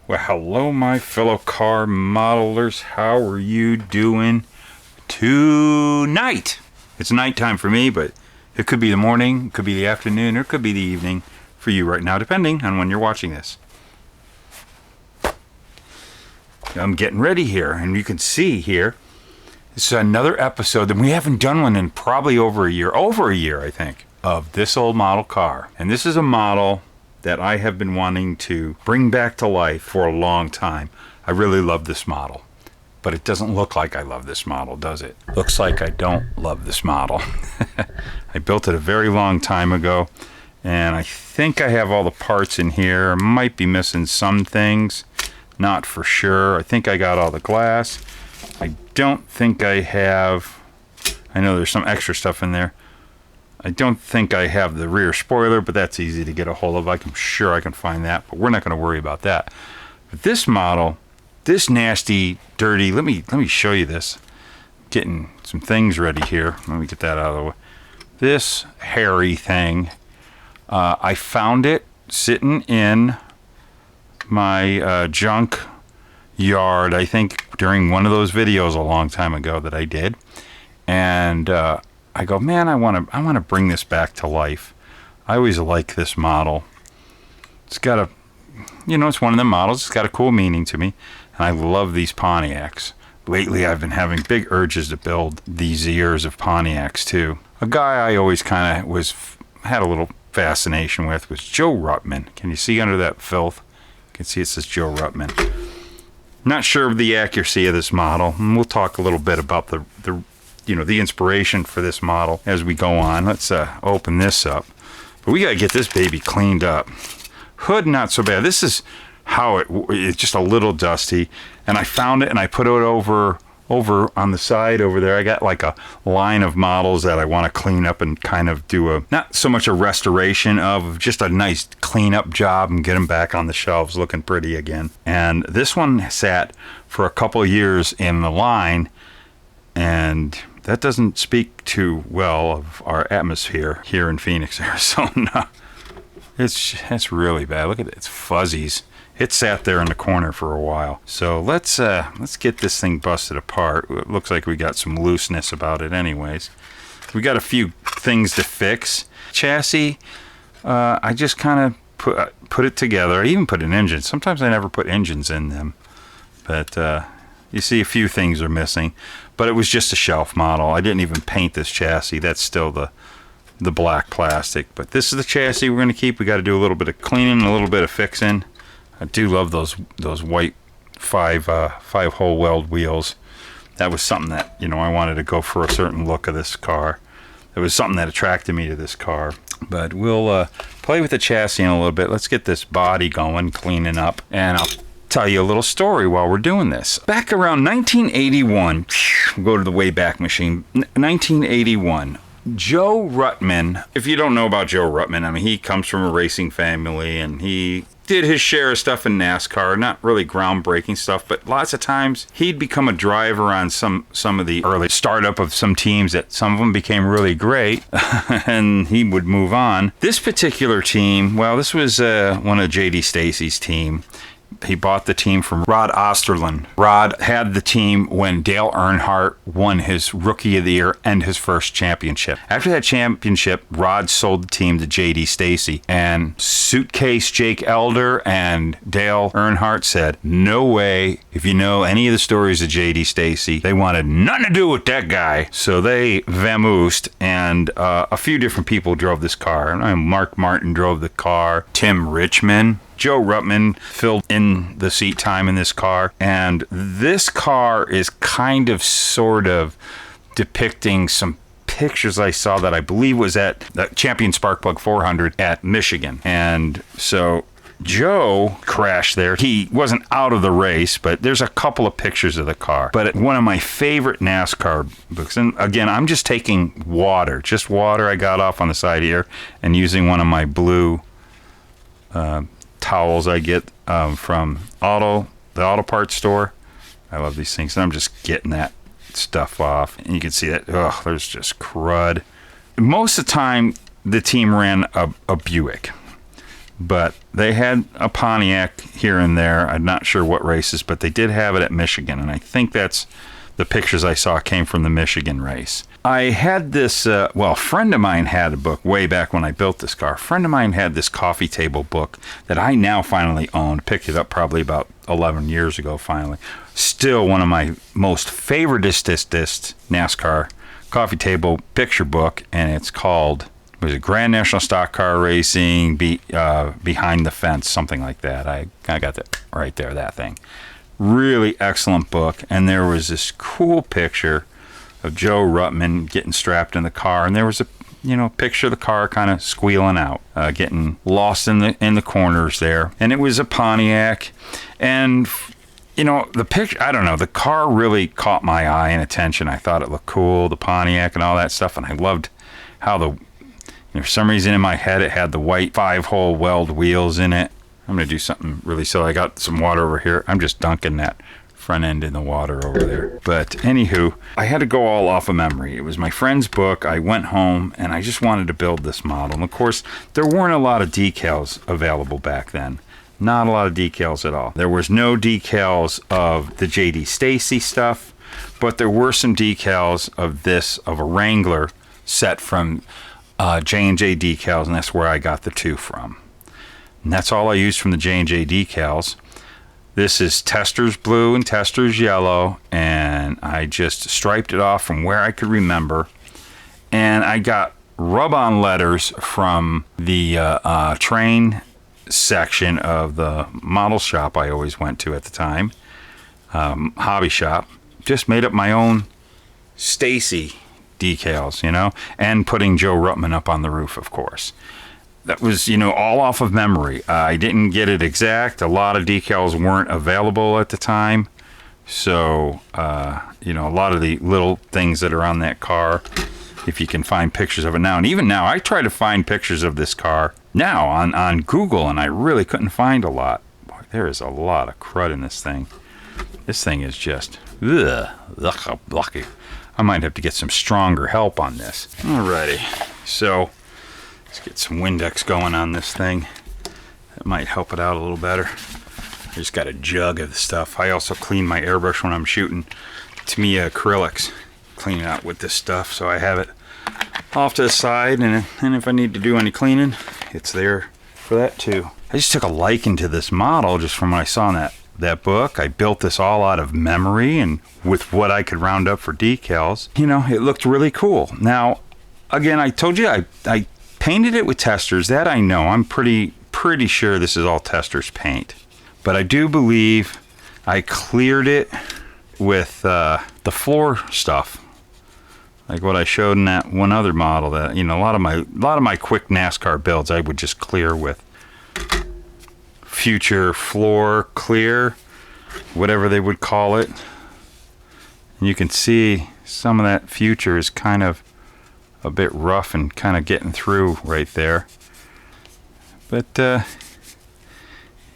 Well, hello, my fellow car modelers. How are you doing tonight? It's nighttime for me, but it could be the morning, it could be the afternoon, or it could be the evening for you right now, depending on when you're watching this. I'm getting ready here, and you can see here, this is another episode, and we haven't done one in probably over a year, I think, of this old model car. And this is a model that I have been wanting to bring back to life for a long time. I really love this model, but it doesn't look like I love this model, does it? Looks like I don't love this model. I built it a very long time ago, and I think I have all the parts in here. I might be missing some things, not for sure. I think I got all the glass. I don't think I have, I know there's some extra stuff in there. I don't think I have the rear spoiler, but that's easy to get a hold of. I'm sure I can find that, but we're not going to worry about that. But this model, this nasty, dirty, let me show you this. Getting some things ready here. Let me get that out of the way. This hairy thing, I found it sitting in my junk yard, I think during one of those videos a long time ago that I did. And I go, man, I want to bring this back to life. I always like this model. It's got a, it's one of the models. It's got a cool meaning to me. And I love these Pontiacs. Lately, I've been having big urges to build these years of Pontiacs, too. A guy I always kind of had a little fascination with was Joe Ruttman. Can you see under that filth? You can see it says Joe Ruttman. Not sure of the accuracy of this model. And we'll talk a little bit about the inspiration for this model as we go on. Let's open this up. But we got to get this baby cleaned up. Hood, not so bad. This is how it's just a little dusty. And I found it and I put it over on the side over there. I got like a line of models that I want to clean up and kind of do not so much a restoration of, just a nice cleanup job and get them back on the shelves looking pretty again. And this one sat for a couple of years in the line, and that doesn't speak too well of our atmosphere here in Phoenix, Arizona. It's really bad. Look at it. It's fuzzies. It sat there in the corner for a while. So let's get this thing busted apart. It looks like we got some looseness about it anyways. We got a few things to fix. Chassis, I just kind of put it together. I even put an engine. Sometimes I never put engines in them. But you see a few things are missing. But it was just a shelf model. I didn't even paint this chassis. That's still the black plastic. But this is the chassis we're going to keep. We got to do a little bit of cleaning, a little bit of fixing. I do love those white five hole weld wheels. That was something that, I wanted to go for a certain look of this car. It was something that attracted me to this car. But we'll play with the chassis in a little bit. Let's get this body going, cleaning up, and I'll tell you a little story while we're doing this. Back around 1981, we'll go to the Wayback Machine. 1981. Joe Ruttman. If you don't know about Joe Ruttman, he comes from a racing family, and he did his share of stuff in NASCAR. Not really groundbreaking stuff, but lots of times he'd become a driver on some of the early startup of some teams that some of them became really great, and he would move on. This particular team, well, this was one of J.D. Stacy's team. He bought the team from Rod Osterlund. Rod had the team when Dale Earnhardt won his Rookie of the Year and his first championship. After that championship, Rod sold the team to J.D. Stacy, and Suitcase Jake Elder and Dale Earnhardt said, no way. If you know any of the stories of J.D. Stacy, they wanted nothing to do with that guy. So they vamoosed, and a few different people drove this car. Mark Martin drove the car. Tim Richmond. Joe Ruttman filled in the seat time in this car, and this car is kind of sort of depicting some pictures I saw that I believe was at the Champion Sparkplug 400 at Michigan. And so Joe crashed there. He wasn't out of the race, but there's a couple of pictures of the car. But one of my favorite NASCAR books, and again, I'm just taking just water I got off on the side here, and using one of my blue towels I get from the auto parts store. I love these things, and I'm just getting that stuff off. And you can see that, there's just crud. Most of the time, the team ran a Buick. But they had a Pontiac here and there. I'm not sure what races, but they did have it at Michigan. And I think that's the pictures I saw came from the Michigan race. I had this, a friend of mine had a book way back when I built this car. A friend of mine had this coffee table book that I now finally own. Picked it up probably about 11 years ago finally. Still one of my most favoriteest NASCAR coffee table picture book. And it's called, was it Grand National Stock Car Racing Behind the Fence, something like that. I got that right there, that thing. Really excellent book. And there was this cool picture of Joe Ruttman getting strapped in the car, and there was a picture of the car kind of squealing out, getting lost in the corners there. And it was a Pontiac, and the picture, I don't know, the car really caught my eye and attention. I thought it looked cool, the Pontiac and all that stuff, and I loved how for some reason in my head it had the white 5-hole weld wheels in it. I'm gonna do something really silly. I got some water over here. I'm just dunking that front end in the water over there. But anywho, I had to go all off of memory. It was my friend's book. I went home and I just wanted to build this model. And of course, there weren't a lot of decals available back then. Not a lot of decals at all. There was no decals of the JD Stacy stuff, but there were some decals of a Wrangler set from J&J decals, and that's where I got the two from. And that's all I used from the J&J decals. This is Tester's blue and Tester's yellow, and I just striped it off from where I could remember. And I got rub-on letters from the train section of the model shop I always went to at the time, hobby shop. Just made up my own Stacy decals, and putting Joe Ruttman up on the roof, of course. That was, all off of memory. I didn't get it exact. A lot of decals weren't available at the time. So, a lot of the little things that are on that car, if you can find pictures of it now. And even now, I try to find pictures of this car now on Google, and I really couldn't find a lot. Boy, there is a lot of crud in this thing. This thing is just, lucky. I might have to get some stronger help on this. Alrighty, so let's get some Windex going on this thing. That might help it out a little better. I just got a jug of the stuff. I also clean my airbrush when I'm shooting Tamiya acrylics. Clean it out with this stuff, so I have it off to the side, and if I need to do any cleaning, it's there for that too. I just took a liking to this model just from what I saw in that book. I built this all out of memory and with what I could round up for decals. It looked really cool. Now, again, I told you I painted it with Testors. That I know. I'm pretty sure this is all Testors paint. But I do believe I cleared it with the floor stuff, like what I showed in that one other model. That a lot of my quick NASCAR builds I would just clear with Future Floor Clear, whatever they would call it. And you can see some of that Future is kind of a bit rough and kind of getting through right there. But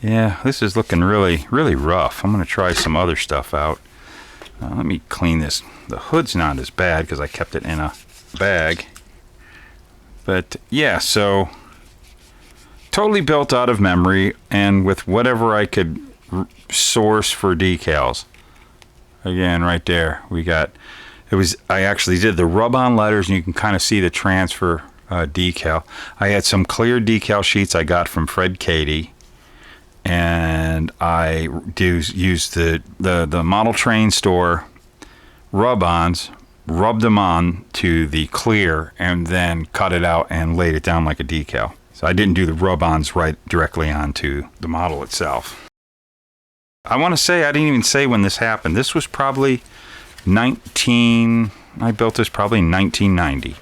yeah, this is looking really, really rough. I'm going to try some other stuff out. Let me clean this. The hood's not as bad because I kept it in a bag. But yeah, so totally built out of memory and with whatever I could source for decals. Again, right there, I actually did the rub-on letters, and you can kind of see the transfer decal. I had some clear decal sheets I got from Fred Cady, and I used the model train store rub-ons, rubbed them on to the clear, and then cut it out and laid it down like a decal. So I didn't do the rub-ons right directly onto the model itself. I want to say, I didn't even say when this happened. This was probably I built this probably 1990.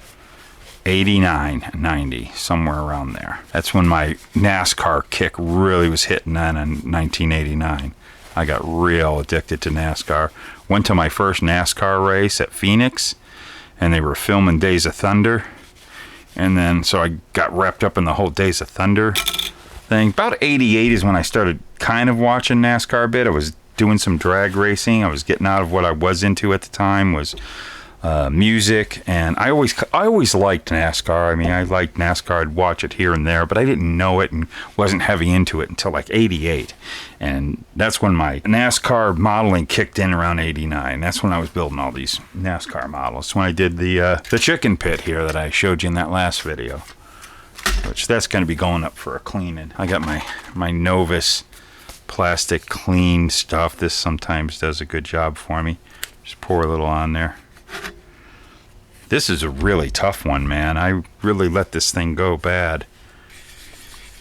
89, 90, somewhere around there. That's when my NASCAR kick really was hitting then in 1989. I got real addicted to NASCAR. Went to my first NASCAR race at Phoenix, and they were filming Days of Thunder. And then, so I got wrapped up in the whole Days of Thunder thing. About 88 is when I started kind of watching NASCAR a bit. I was doing some drag racing. I was getting out of what I was into at the time, was music, and I always liked NASCAR. I mean, I liked NASCAR. I'd watch it here and there, but I didn't know it and wasn't heavy into it until like '88, and that's when my NASCAR modeling kicked in around '89. That's when I was building all these NASCAR models. When I did the chicken pit here that I showed you in that last video, which that's going to be going up for a cleaning. I got my Novus plastic clean stuff. This sometimes does a good job for me. Just pour a little on there. This is a really tough one, man. I really let this thing go bad.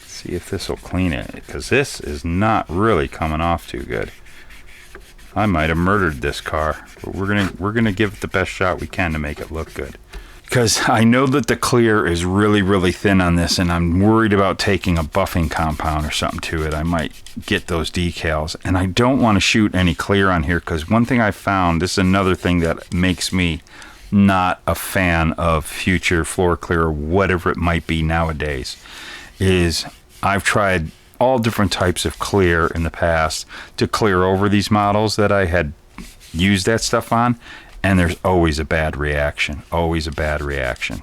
Let's see if this will clean it, because this is not really coming off too good. I might have murdered this car, but we're gonna give it the best shot we can to make it look good. Because I know that the clear is really, really thin on this, and I'm worried about taking a buffing compound or something to it. I might get those decals, and I don't want to shoot any clear on here, because one thing I found, this is another thing that makes me not a fan of future floor clear or whatever it might be nowadays, is I've tried all different types of clear in the past to clear over these models that I had used that stuff on, and there's always a bad reaction. Always a bad reaction.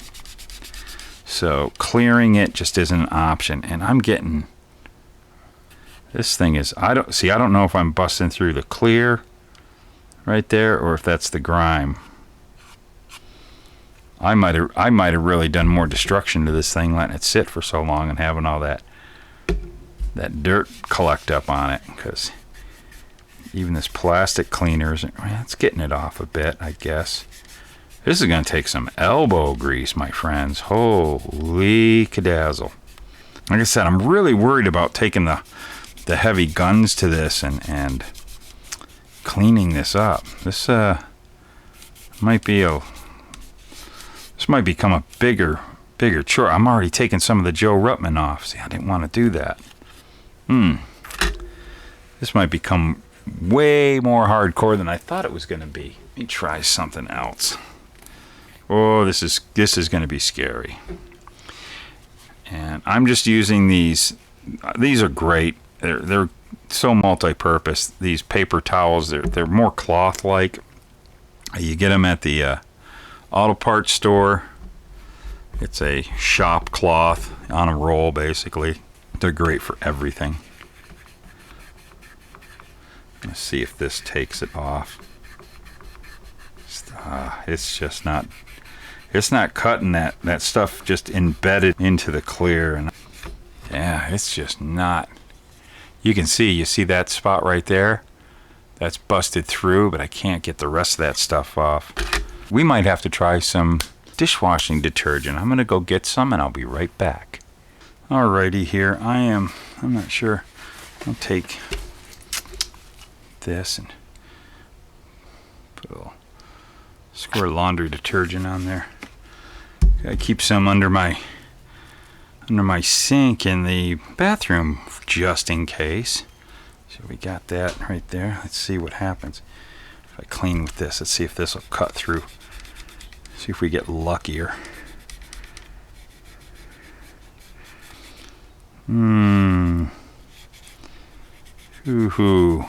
So clearing it just isn't an option, and I'm getting, this thing is, I don't know if I'm busting through the clear right there or if that's the grime. I might have really done more destruction to this thing letting it sit for so long and having all that dirt collect up on it, because even this plastic cleaner isn't, it's getting it off a bit, I guess. This is going to take some elbow grease, my friends. Holy cadazzle. Like I said, I'm really worried about taking the heavy guns to this and cleaning this up. This might become a bigger chore. I'm already taking some of the Joe Ruttman off. See, I didn't want to do that. This might become way more hardcore than I thought it was going to be. Let me try something else. Oh, this is going to be scary. And I'm just using these. These are great. They're so multi-purpose. These paper towels, they're more cloth-like. You get them at the auto parts store. It's a shop cloth on a roll, basically. They're great for everything. Let's see if this takes it off. It's just not. It's not cutting that stuff just embedded into the clear, and yeah, it's just not. You see that spot right there? That's busted through, but I can't get the rest of that stuff off. We might have to try some dishwashing detergent. I'm gonna go get some and I'll be right back. Alrighty, here I'm not sure. I'll take this and put a little squirt laundry detergent on there. Gotta keep some under my sink in the bathroom just in case. So we got that right there. Let's see what happens if I clean with this. Let's see if this will cut through. See if we get luckier. Hoo-hoo.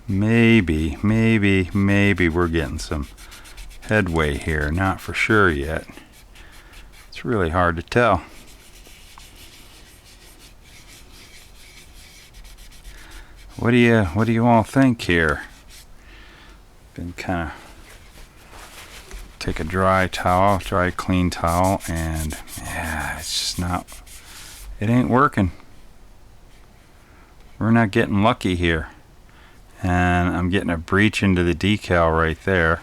Maybe we're getting some headway here. Not for sure yet. It's really hard to tell. What do you all think here? Been kind of take a dry clean towel, and yeah, it's just not. It ain't working. We're not getting lucky here. And I'm getting a breach into the decal right there.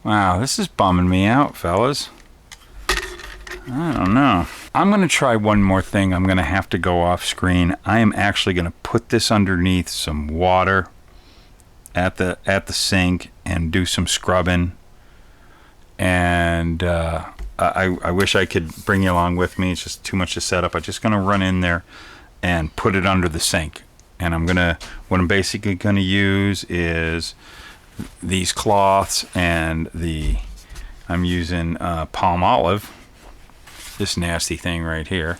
Wow, this is bumming me out, fellas. I don't know. I'm going to try one more thing. I'm going to have to go off screen. I am actually going to put this underneath some water at the sink and do some scrubbing. And I wish I could bring you along with me. It's just too much to set up. I'm just going to run in there and put it under the sink. And what I'm basically going to use is these cloths, and I'm using palm olive, this nasty thing right here,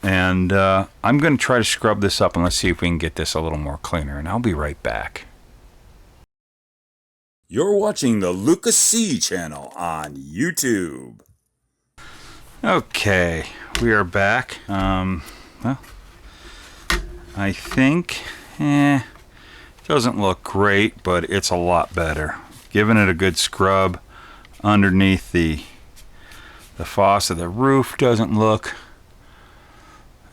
And I'm going to try to scrub this up, and let's see if we can get this a little more cleaner. And I'll be right back. You're watching the Luka C channel on YouTube. Okay, we are back. Well, I think, doesn't look great, but it's a lot better. Giving it a good scrub underneath the faucet. The roof doesn't look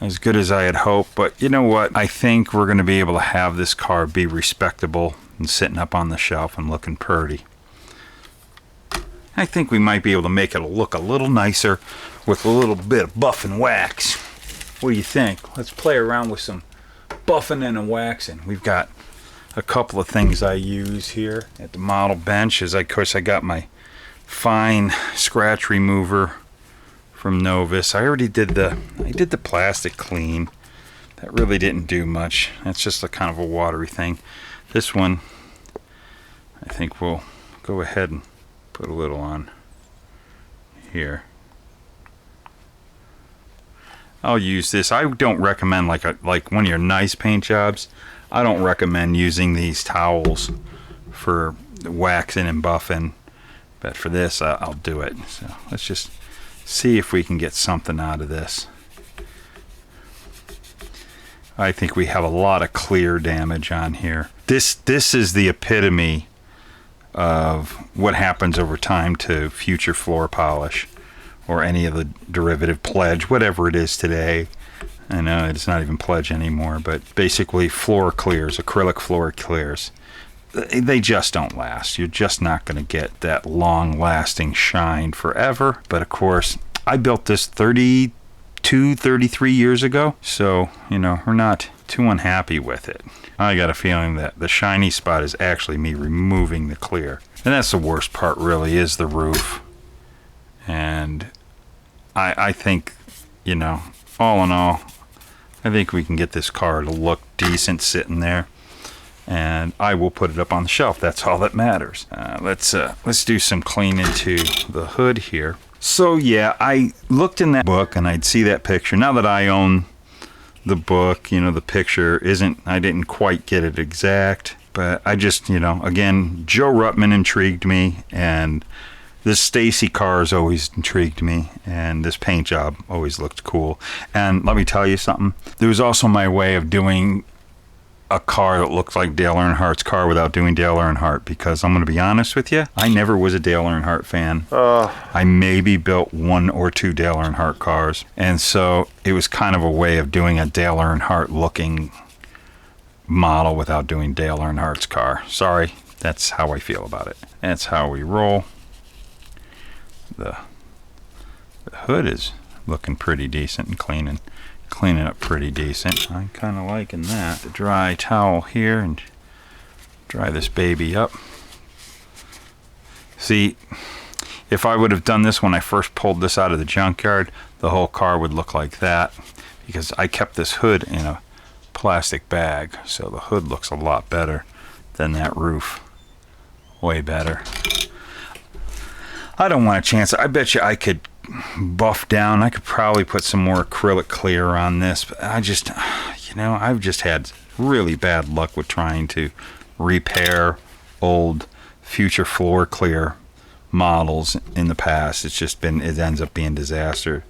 as good as I had hoped, but you know what? I think we're going to be able to have this car be respectable and sitting up on the shelf and looking pretty. I think we might be able to make it look a little nicer with a little bit of buff and wax. What do you think? Let's play around with some buffing and waxing. We've got a couple of things I use here at the model bench. Of course, I got my fine scratch remover from Novus. I did the plastic clean. That really didn't do much. That's just a kind of a watery thing. This one, I think we'll go ahead and put a little on here. I'll use this. I don't recommend like one of your nice paint jobs. I don't recommend using these towels for waxing and buffing, but for this I'll do it. So let's just see if we can get something out of this. I think we have a lot of clear damage on here. This is the epitome of what happens over time to future floor polish or any of the derivative pledge, whatever it is today. I know it's not even pledge anymore, but basically floor clears, acrylic floor clears, they just don't last. You're just not going to get that long lasting shine forever. But of course, I built this 33 years ago, so we're not too unhappy with it. I got a feeling that the shiny spot is actually me removing the clear, and that's the worst part, really, is the roof. And I think, all in all, I think we can get this car to look decent sitting there, and I will put it up on the shelf. That's all that matters. Let's do some cleaning to the hood here. So yeah, I looked in that book and I'd see that picture. Now that I own the book, the picture I didn't quite get it exact, but I just, again, Joe Ruttman intrigued me, and this Stacy car has always intrigued me, and this paint job always looked cool. And let me tell you something. There was also my way of doing a car that looked like Dale Earnhardt's car without doing Dale Earnhardt, because I'm going to be honest with you, I never was a Dale Earnhardt fan. I maybe built one or two Dale Earnhardt cars, and so it was kind of a way of doing a Dale Earnhardt looking model without doing Dale Earnhardt's car. Sorry, that's how I feel about it. That's how we roll. The hood is looking pretty decent and cleaning up pretty decent. I'm kind of liking that. The dry towel here and dry this baby up. See, if I would have done this when I first pulled this out of the junkyard, the whole car would look like that, because I kept this hood in a plastic bag, so the hood looks a lot better than that roof. Way better. I don't want to chance it. I bet you I could buff down. I could probably put some more acrylic clear on this, but I've just had really bad luck with trying to repair old future floor clear models in the past. It ends up being disaster.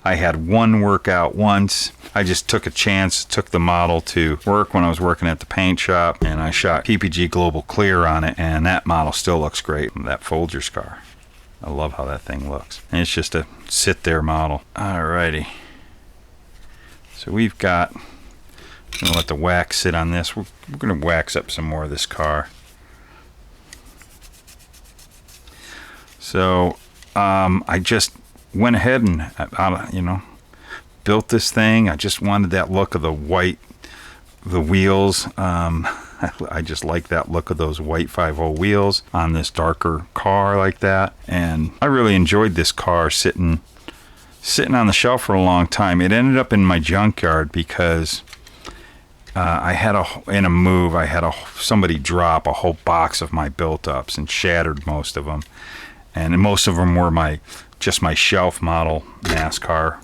I had one workout once. I just took a chance, took the model to work when I was working at the paint shop, and I shot PPG Global Clear on it, and that model still looks great. That Folgers car. I love how that thing looks. And it's just a sit there model. Alrighty. So we've got, I'm going to let the wax sit on this. We're going to wax up some more of this car. So I just went ahead and, built this thing. I just wanted that look of the wheels. I just like that look of those white 5.0 wheels on this darker car like that. And I really enjoyed this car sitting on the shelf for a long time. It ended up in my junkyard because I had somebody drop a whole box of my built-ups and shattered most of them. And most of them were my shelf model NASCAR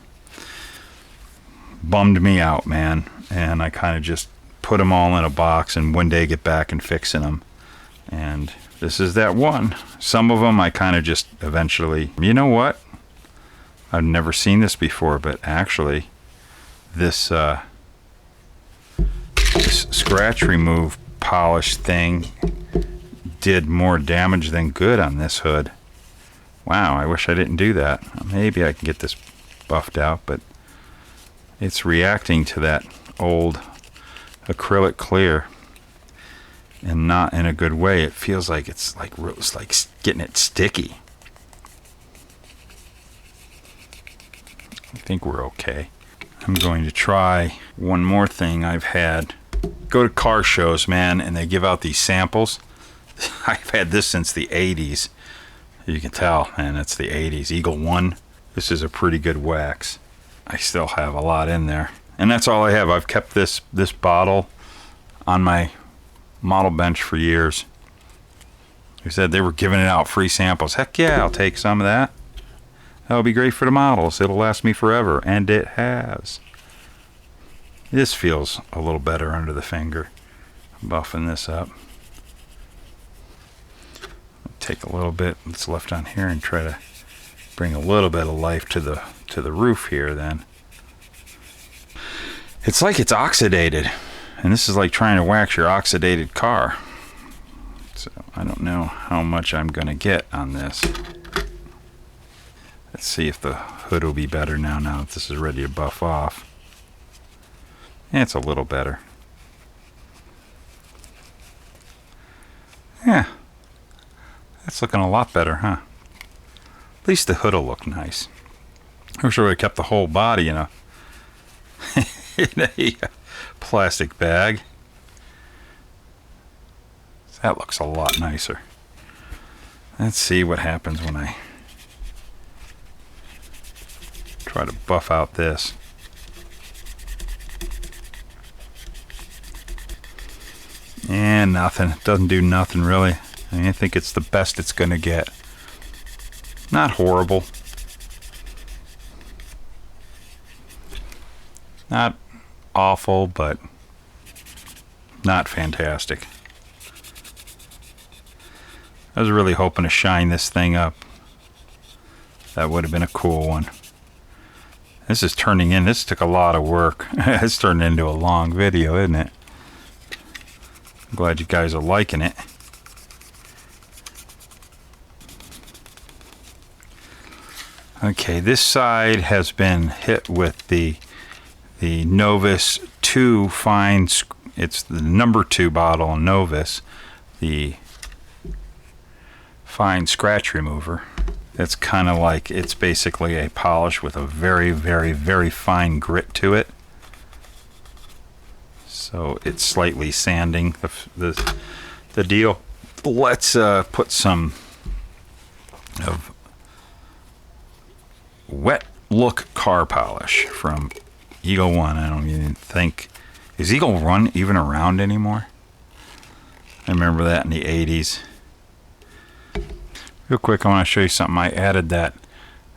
bummed me out, man. And I kind of just put them all in a box and one day get back and fixing them. And this is that one. Some of them I kind of just eventually, you know what? I've never seen this before, but actually this scratch remove polish thing did more damage than good on this hood. Wow, I wish I didn't do that. Maybe I can get this buffed out, but it's reacting to that old acrylic clear and not in a good way. It feels like it's like getting it sticky. I think we're okay. I'm going to try one more thing I've had. Go to car shows, man, and they give out these samples. I've had this since the 80s. You can tell, man, it's the 80s. Eagle 1. This is a pretty good wax. I still have a lot in there. And that's all I have. I've kept this bottle on my model bench for years. They said they were giving it out free samples. Heck yeah, I'll take some of that. That'll be great for the models. It'll last me forever. And it has. This feels a little better under the finger. I'm buffing this up. Take a little bit that's left on here and try to bring a little bit of life to the roof here then. It's like it's oxidated. And this is like trying to wax your oxidated car. So I don't know how much I'm going to get on this. Let's see if the hood will be better now that this is ready to buff off. Yeah, it's a little better. Yeah. That's looking a lot better, huh? At least the hood will look nice. I wish I would have kept the whole body in a plastic bag. That looks a lot nicer. Let's see what happens when I try to buff out this. And nothing. It doesn't do nothing really. I think it's the best it's going to get. Not horrible. Not awful, but not fantastic. I was really hoping to shine this thing up. That would have been a cool one. This is turning in. This took a lot of work. It's turned into a long video, isn't it? I'm glad you guys are liking it. Okay, this side has been hit with the Novus 2 fine. It's the number 2 bottle Novus, the fine scratch remover. It's kind of like, it's basically a polish with a very, very, very fine grit to it. So it's slightly sanding the deal. Let's put some of Wet Look car polish from Eagle 1. I don't even think, is Eagle 1 even around anymore? I remember that in the 80s. Real quick, I want to show you something. I added that.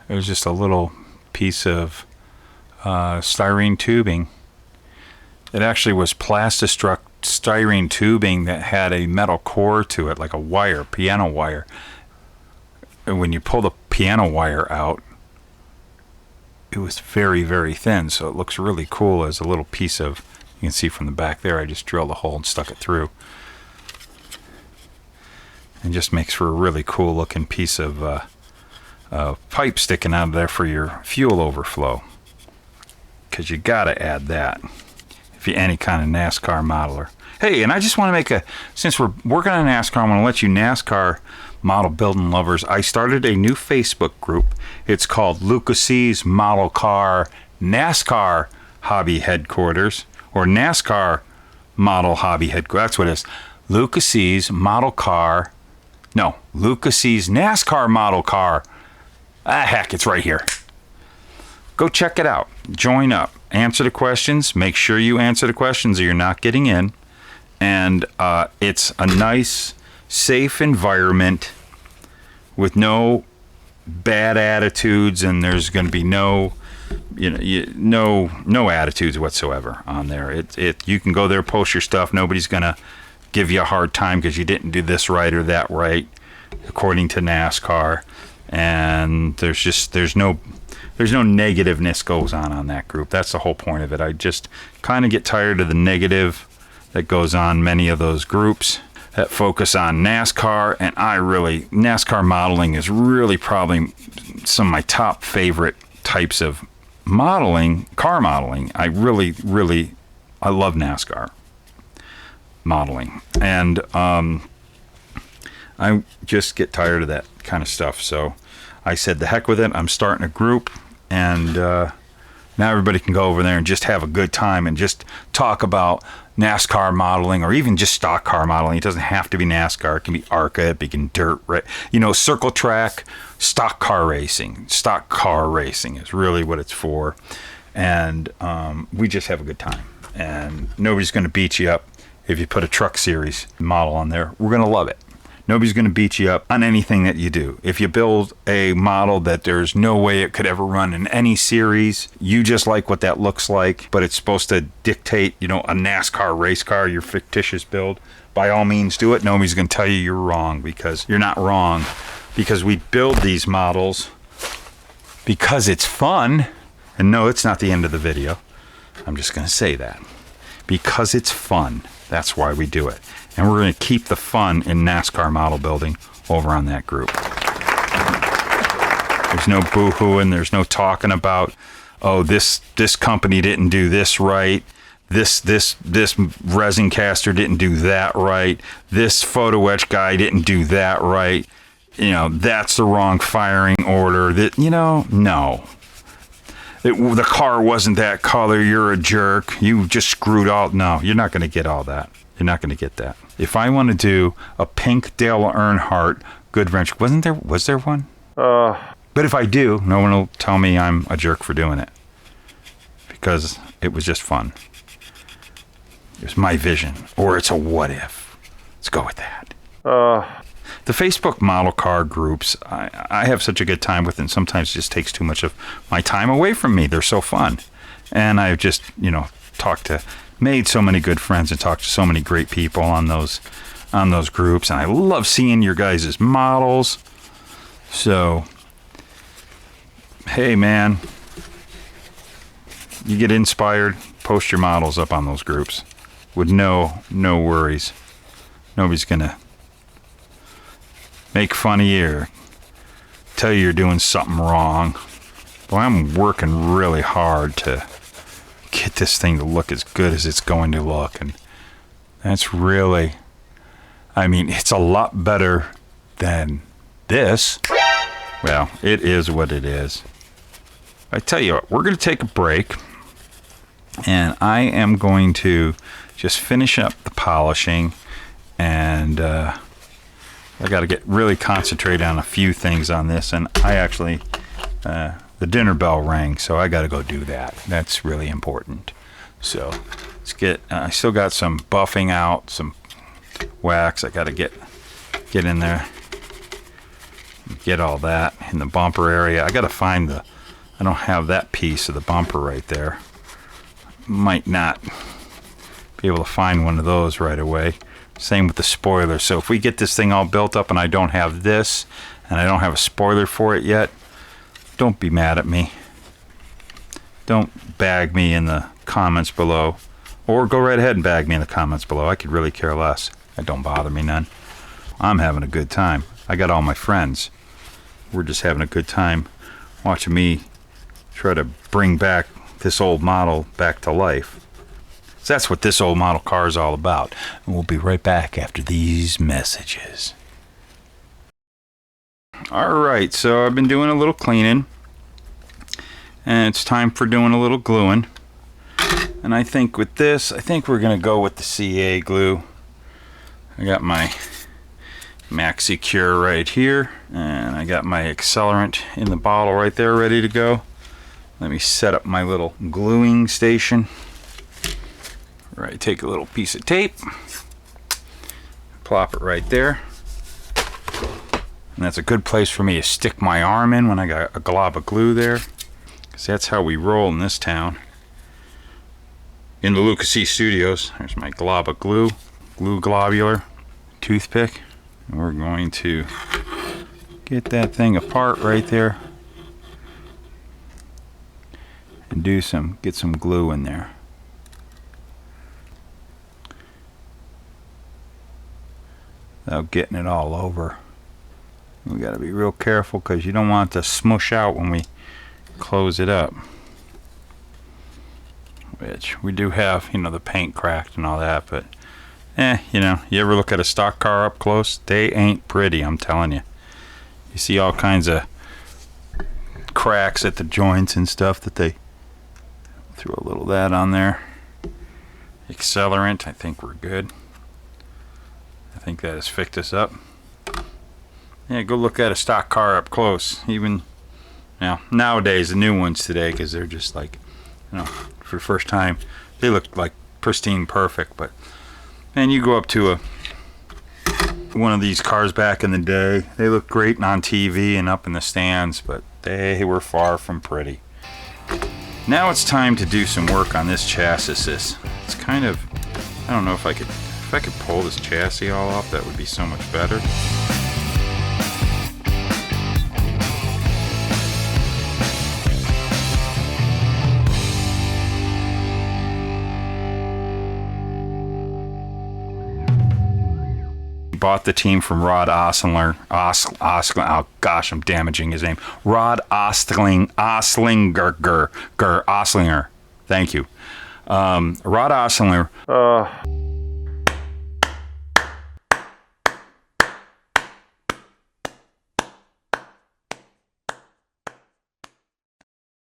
It was just a little piece of styrene tubing. It actually was plastistruck styrene tubing that had a metal core to it, like a wire, piano wire. And when you pull the piano wire out, it was very, very thin, so it looks really cool as a little piece of, you can see from the back there, I just drilled a hole and stuck it through. And just makes for a really cool looking piece of pipe sticking out of there for your fuel overflow. Because you gotta add that if you're any kind of NASCAR modeler. Hey, and I just want to make since we're working on NASCAR, I want to let you NASCAR model building lovers, I started a new Facebook group. It's called Luka C's Model Car NASCAR Hobby Headquarters, or NASCAR Model Hobby Headquarters. That's what it is. Luka C's Model Car. No, Luka C's NASCAR Model Car. Heck, it's right here. Go check it out. Join up. Answer the questions. Make sure you answer the questions or you're not getting in. And it's a nice, safe environment with no bad attitudes, and there's going to be no you know, no attitudes whatsoever on there. You can go there, post your stuff. Nobody's gonna give you a hard time because you didn't do this right or that right, according to NASCAR. And there's no negativeness goes on that group. That's the whole point of it. I just kind of get tired of the negative that goes on many of those groups that focus on NASCAR. And NASCAR modeling is really probably some of my top favorite types of modeling, car modeling. I love NASCAR modeling. And I just get tired of that kind of stuff. So I said, the heck with it. I'm starting a group, and now everybody can go over there and just have a good time and just talk about NASCAR modeling, or even just stock car modeling. It doesn't have to be NASCAR. It can be ARCA, it can dirt, circle track, stock car racing. Stock car racing is really what it's for. And we just have a good time. And nobody's going to beat you up if you put a truck series model on there. We're going to love it. Nobody's going to beat you up on anything that you do. If you build a model that there's no way it could ever run in any series, you just like what that looks like, but it's supposed to dictate, a NASCAR race car, your fictitious build, by all means do it. Nobody's going to tell you you're wrong, because you're not wrong. Because we build these models because it's fun. And no, it's not the end of the video. I'm just going to say that. Because it's fun. That's why we do it. And we're going to keep the fun in NASCAR model building over on that group. There's no boo-hooing. There's no talking about, oh, this company didn't do this right. This resin caster didn't do that right. This photo etch guy didn't do that right. That's the wrong firing order. No. The car wasn't that color. You're a jerk. You just screwed all. No, you're not going to get all that. You're not going to get that. If I want to do a pink Dale Earnhardt Goodwrench, was there one? But if I do, no one will tell me I'm a jerk for doing it, because it was just fun. It was my vision, or it's a what if. Let's go with that. The Facebook model car groups, I have such a good time with, and sometimes it just takes too much of my time away from me. They're so fun. And I've just, made so many good friends and talked to so many great people on those groups. And I love seeing your guys' models. So, hey, man, you get inspired, post your models up on those groups with no worries. Nobody's going to make fun of you or tell you you're doing something wrong. Boy, I'm working really hard to get this thing to look as good as it's going to look. And that's really, it's a lot better than this. Well, it is what it is. I tell you what, we're going to take a break. And I am going to just finish up the polishing. And I got to get really concentrated on a few things on this. And I actually, the dinner bell rang, so I got to go do that. That's really important. So let's get, I still got some buffing out, some wax. I got to get in there, get all that in the bumper area. I got to find I don't have that piece of the bumper right there. Might not be able to find one of those right away. Same with the spoiler. So if we get this thing all built up and I don't have this, and I don't have a spoiler for it yet, don't be mad at me. Don't bag me in the comments below. Or go right ahead and bag me in the comments below. I could really care less. It don't bother me none. I'm having a good time. I got all my friends. We're just having a good time watching me try to bring back this old model back to life. So that's what this old model car is all about. And we'll be right back after these messages. Alright, so I've been doing a little cleaning. And it's time for doing a little gluing. And I think with this, we're going to go with the CA glue. I got my Maxi Cure right here. And I got my accelerant in the bottle right there ready to go. Let me set up my little gluing station. Right, take a little piece of tape. Plop it right there. And that's a good place for me to stick my arm in when I got a glob of glue there. because that's how we roll in this town. In the Luka C Studios. There's my glob of glue globular toothpick. And we're going to get that thing apart right there and get some glue in there. Without getting it all over. We got to be real careful because you don't want it to smush out when we close it up. Which we do have, you know, the paint cracked and all that, but you know, you ever look at a stock car up close? They ain't pretty, I'm telling you. You see all kinds of cracks at the joints and stuff that they threw a little of that on there. Accelerant, I think we're good. I think that has fixed us up. Yeah, go look at a stock car up close. Even now, nowadays, the new ones today, because they're just like, you know, for the first time, they look like pristine perfect. But man, you go up to one of these cars back in the day, they look great on TV and up in the stands, but they were far from pretty. Now it's time to do some work on this chassis. It's kind of, I don't know if I could pull this chassis all off, that would be so much better. Bought the team from Rod Ostlinger. Oh gosh, I'm damaging his name. Rod Ostlinger. Thank you. Rod Ostlinger.